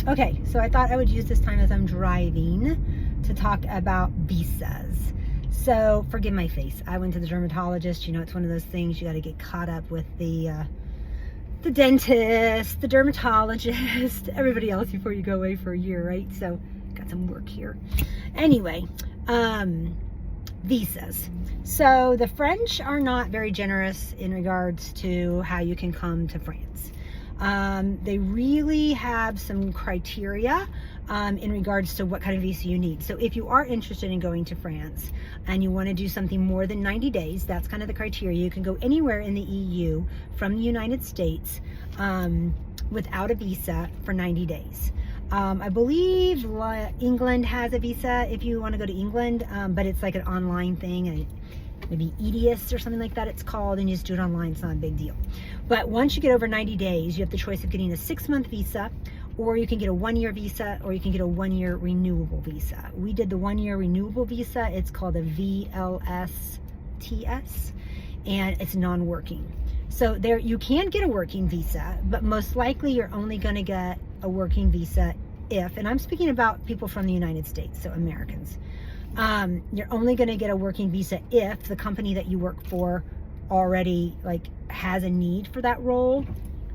Okay, so I thought I would use this time as I'm driving to talk about visas. So forgive my face. I went to the dermatologist. You know, it's one of those things you got to get caught up with the dentist, the dermatologist, everybody else before you go away for a year, right? So got some work here. Anyway, visas. So the French are not very generous in regards to how you can come to France. They really have some criteria in regards to what kind of visa you need. So if you are interested in going to France and you want to do something more than 90 days, that's kind of the criteria. You can go anywhere in the EU from the United States without a visa for 90 days. I believe England has a visa if you want to go to England, but it's like an online thing. Maybe EDIAS or something like that it's called, and you just do it online. It's not a big deal. But once you get over 90 days, you have the choice of getting a 6-month visa, or you can get a 1-year visa, or you can get a 1-year renewable visa. We did the 1-year renewable visa. It's called a VLSTS, and it's non-working. So there, you can get a working visa, but most likely you're only going to get a working visa if, and I'm speaking about people from the United States, so Americans. You're only going to get a working visa if the company that you work for already has a need for that role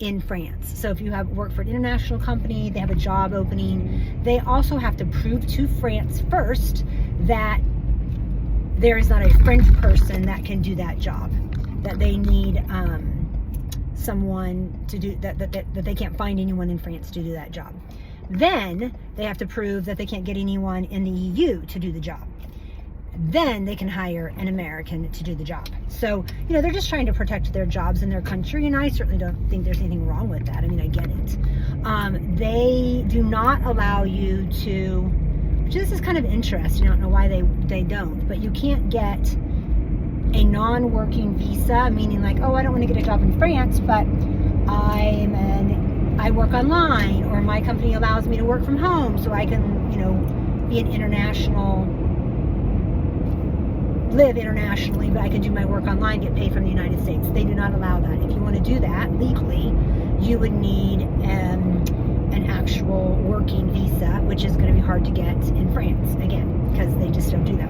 in France. So if you have work for an international company, they have a job opening, they also have to prove to France first that there is not a French person that can do that job, that they need someone to do that they can't find anyone in France to do that job. Then they have to prove that they can't get anyone in the EU to do the job. Then they can hire an American to do the job. So, you know, they're just trying to protect their jobs in their country, and I certainly don't think there's anything wrong with that. I mean, I get it. They do not allow you to, which this is kind of interesting, I don't know why they don't, but you can't get a non-working visa, meaning like, oh, I don't want to get a job in France, but I work online, or my company allows me to work from home, so I can, you know, be an international, live internationally, but I can do my work online, get paid from the United States. They do not allow that. If you want to do that legally, you would need an actual working visa, which is going to be hard to get in France, again, because they just don't do that.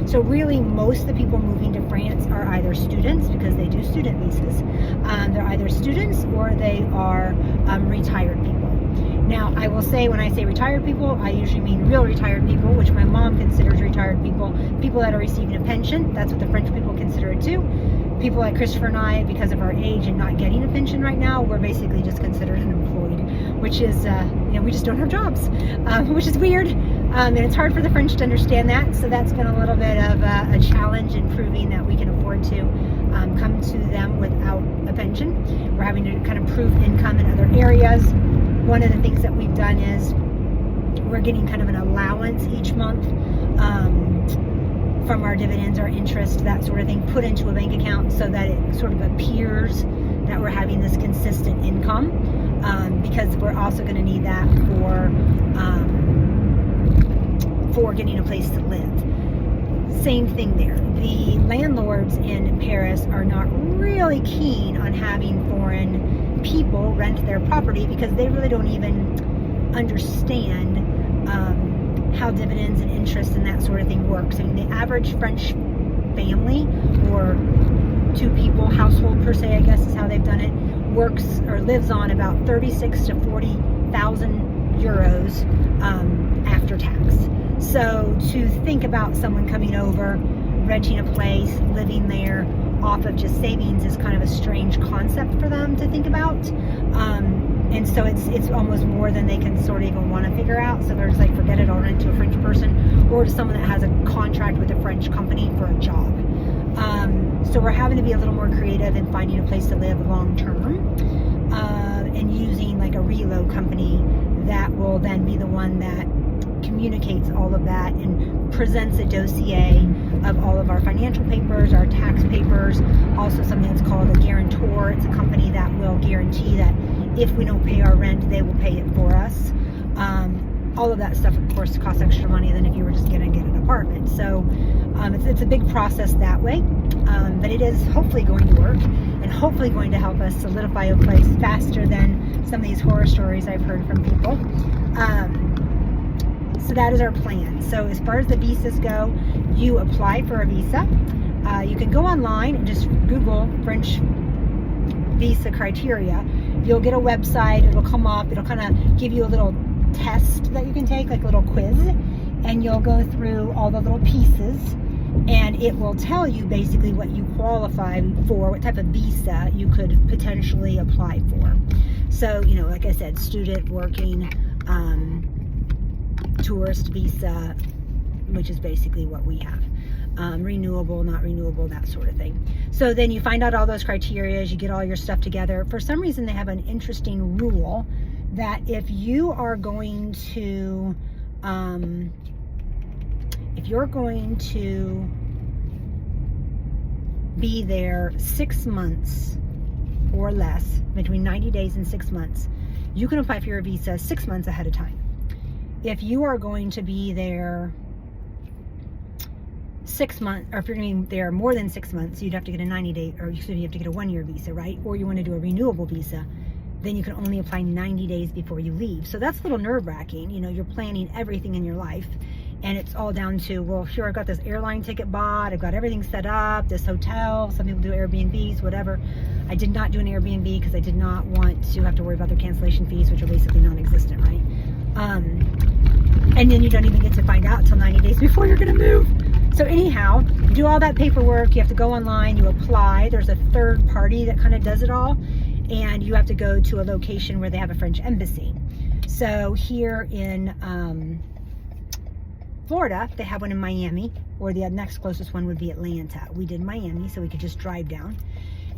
So really, most of the people moving to France are either students, because they do student visas. They're either students or they are retired people. Now, I will say, when I say retired people, I usually mean real retired people, which my mom considers retired people, people that are receiving a pension. That's what the French people consider it too. People like Christopher and I, because of our age and not getting a pension right now, we're basically just considered unemployed, which is, you know, we just don't have jobs, which is weird. And it's hard for the French to understand that. So that's been a little bit of a challenge in proving that we can afford to come to them without a pension. We're having to kind of prove income in other areas. One of the things that we've done is we're getting kind of an allowance each month from our dividends, our interest, that sort of thing, put into a bank account so that it sort of appears that we're having this consistent income, because we're also going to need that for getting a place to live. Same thing there. The landlords in Paris are not really keen on having foreign people rent their property, because they really don't even understand how dividends and interest and that sort of thing works. I mean, the average French family, or 2 people household per se, I guess is how they've done it, works or lives on about 36 to 40,000 euros after tax. So to think about someone coming over, renting a place, living there off of just savings is kind of a strange concept for them to think about. And so it's almost more than they can sort of even want to figure out. So they're just like, forget it, I'll rent to a French person or to someone that has a contract with a French company for a job. So we're having to be a little more creative in finding a place to live long term, and using like a relo company that will then be the one that communicates all of that and presents a dossier of all of our financial papers, our tax papers, also something that's called a guarantor. It's a company that will guarantee that if we don't pay our rent, they will pay it for us. All of that stuff, of course, costs extra money than if you were just going to get an apartment. So it's a big process that way, but it is hopefully going to work and hopefully going to help us solidify a place faster than some of these horror stories I've heard from people. So that is our plan. So as far as the visas go, you apply for a visa. You can go online and just Google French visa criteria. You'll get a website, it'll come up, it'll kind of give you a little test that you can take, like a little quiz, and you'll go through all the little pieces, and it will tell you basically what you qualify for, what type of visa you could potentially apply for. So, you know, like I said, student, working, tourist visa, which is basically what we have. Renewable, not renewable, that sort of thing. So then you find out all those criteria, you get all your stuff together. For some reason, they have an interesting rule that if you are going to, be there 6 months or less, between 90 days and 6 months, you can apply for your visa 6 months ahead of time. If you are going to be there 6 months, or if you're going to be there more than 6 months, you'd have to get a 90-day, or you have to get a 1-year visa, right? Or you want to do a renewable visa, then you can only apply 90 days before you leave. So that's a little nerve-wracking. You know, you're planning everything in your life, and it's all down to, well, sure, I've got this airline ticket bought, I've got everything set up, this hotel, some people do Airbnbs, whatever. I did not do an Airbnb because I did not want to have to worry about their cancellation fees, which are basically non-existent, right? And then you don't even get to find out until 90 days before you're gonna move. So anyhow, do all that paperwork, you have to go online, you apply, there's a third party that kind of does it all, and you have to go to a location where they have a French embassy. So here in Florida, they have one in Miami, or the next closest one would be Atlanta. We did Miami, so we could just drive down.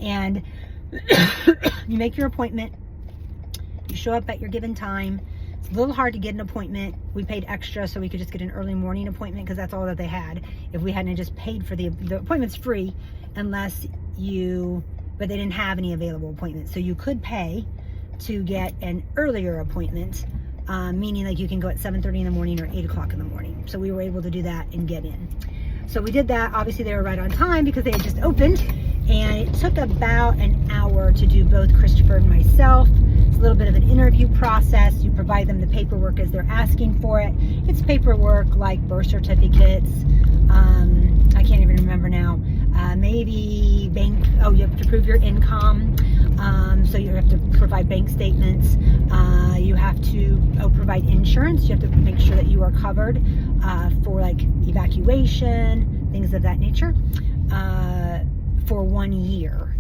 And you make your appointment, you show up at your given time. It's a little hard to get an appointment. We paid extra so we could just get an early morning appointment because that's all that they had. If we hadn't just paid for the appointment's free unless you, but they didn't have any available appointments. So you could pay to get an earlier appointment, meaning like you can go at 7:30 in the morning or 8 o'clock in the morning. So we were able to do that and get in. So we did that. Obviously they were right on time because they had just opened, and it took about an hour to do both Christopher and myself. It's a little bit of an interview process. You provide them the paperwork as they're asking for it. It's paperwork like birth certificates. I can't even remember now. Maybe bank, you have to prove your income. So you have to provide bank statements. You have to provide insurance. You have to make sure that you are covered for like evacuation, things of that nature, for 1 year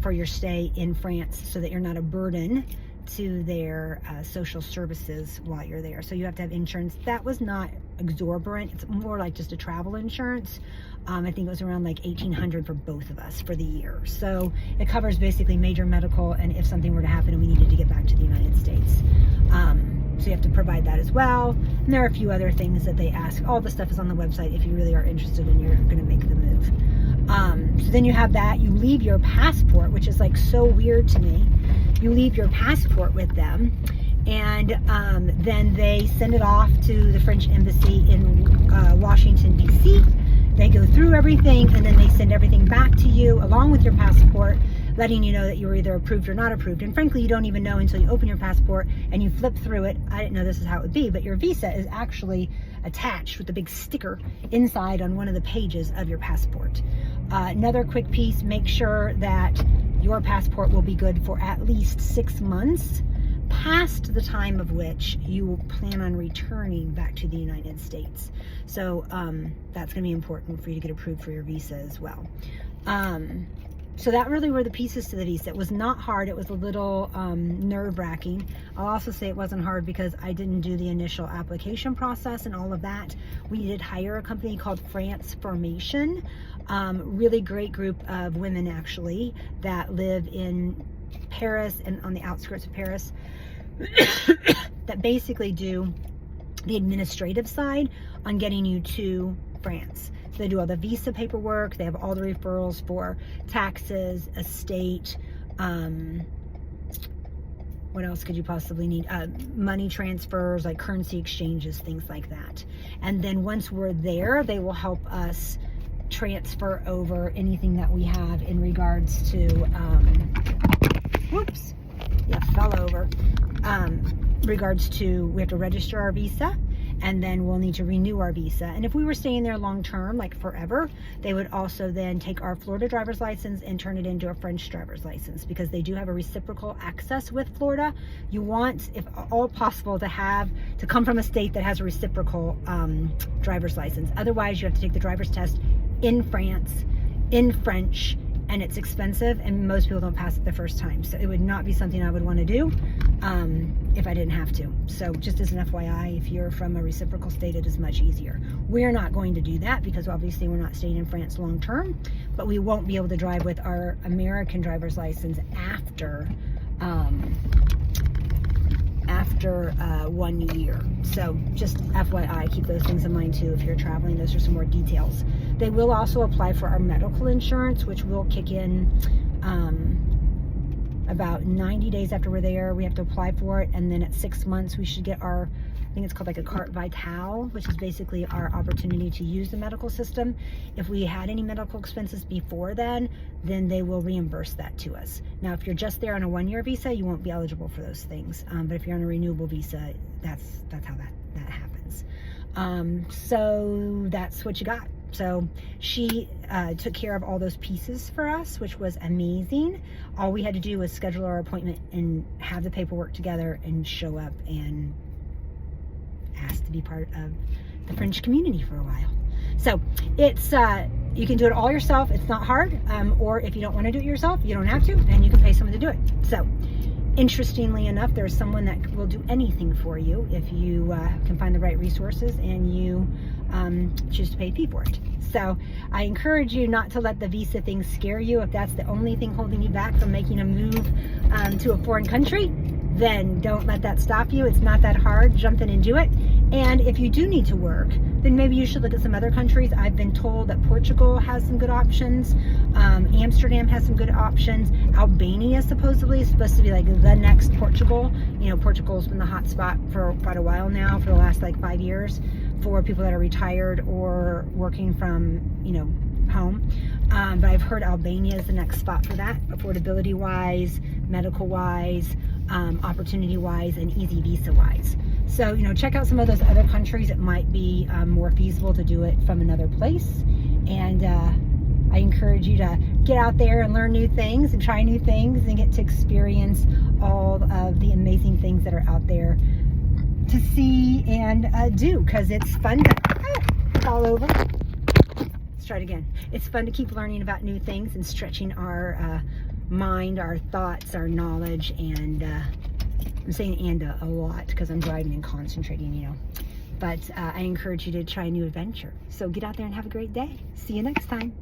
for your stay in France, so that you're not a burden to their social services while you're there. So you have to have insurance. That was not exorbitant. It's more like just a travel insurance. I think it was around like $1,800 for both of us for the year. So it covers basically major medical, and if something were to happen and we needed to get back to the United States. So you have to provide that as well. And there are a few other things that they ask. All the stuff is on the website if you really are interested and you're going to make the move. So then you have that. You leave your passport, which is like so weird to me. You leave your passport with them, and then they send it off to the French embassy in Washington, D.C. They go through everything, and then they send everything back to you along with your passport, letting you know that you were either approved or not approved. And frankly, you don't even know until you open your passport and you flip through it. I didn't know this is how it would be, but your visa is actually attached with a big sticker inside on one of the pages of your passport. Another quick piece, make sure that your passport will be good for at least 6 months past the time of which you will plan on returning back to the United States. So that's going to be important for you to get approved for your visa as well. So that really were the pieces to the visa. It was not hard. It was a little nerve-wracking. I'll also say it wasn't hard because I didn't do the initial application process and all of that. We did hire a company called Transformation. Really great group of women, actually, that live in Paris and on the outskirts of Paris that basically do the administrative side on getting you to France. So they do all the visa paperwork, they have all the referrals for taxes, estate, what else could you possibly need? Money transfers, like currency exchanges, things like that. And then once we're there, they will help us transfer over anything that we have in regards to, yeah, fell over. Regards to, we have to register our visa, and then we'll need to renew our visa. And if we were staying there long term, like forever, they would also then take our Florida driver's license and turn it into a French driver's license, because they do have a reciprocal access with Florida. You want, if all possible, to come from a state that has a reciprocal driver's license. Otherwise, you have to take the driver's test in France, in French, and it's expensive, and most people don't pass it the first time. So it would not be something I would want to do if I didn't have to. So just as an FYI, if you're from a reciprocal state, it is much easier. We're not going to do that because obviously we're not staying in France long term, but we won't be able to drive with our American driver's license after 1 year. So just FYI, keep those things in mind too if you're traveling. Those are some more details. They will also apply for our medical insurance, which will kick in about 90 days after we're there. We have to apply for it, and then at 6 months we should get our, I think it's called like a carte vitale, which is basically our opportunity to use the medical system. If we had any medical expenses before then they will reimburse that to us. Now, if you're just there on a 1-year visa, you won't be eligible for those things. But if you're on a renewable visa, that's how that happens. So that's what you got. So she took care of all those pieces for us, which was amazing. All we had to do was schedule our appointment and have the paperwork together and show up and ask to be part of the French community for a while. So it's you can do it all yourself. It's not hard. Or if you don't want to do it yourself, you don't have to, and you can pay someone to do it. So interestingly enough, there's someone that will do anything for you if you can find the right resources and you choose to pay a fee for it. So I encourage you not to let the visa thing scare you. If that's the only thing holding you back from making a move to a foreign country, then don't let that stop you. It's not that hard. Jump in and do it. And if you do need to work, then maybe you should look at some other countries. I've been told that Portugal has some good options. Amsterdam has some good options. Albania supposedly is supposed to be like the next Portugal. You know, Portugal's been the hot spot for quite a while now, for the last like 5 years, for people that are retired or working from, you know, home. But I've heard Albania is the next spot for that, affordability wise, medical wise, opportunity wise, and easy visa wise. So, you know, check out some of those other countries. It might be more feasible to do it from another place. And I encourage you to get out there and learn new things and try new things and get to experience all of the amazing things that are out there to see and do, because it's fun to fall over. Let's try it again. It's fun to keep learning about new things and stretching our mind, our thoughts, our knowledge, and I'm saying a lot because I'm driving and concentrating, you know. But I encourage you to try a new adventure. So get out there and have a great day. See you next time.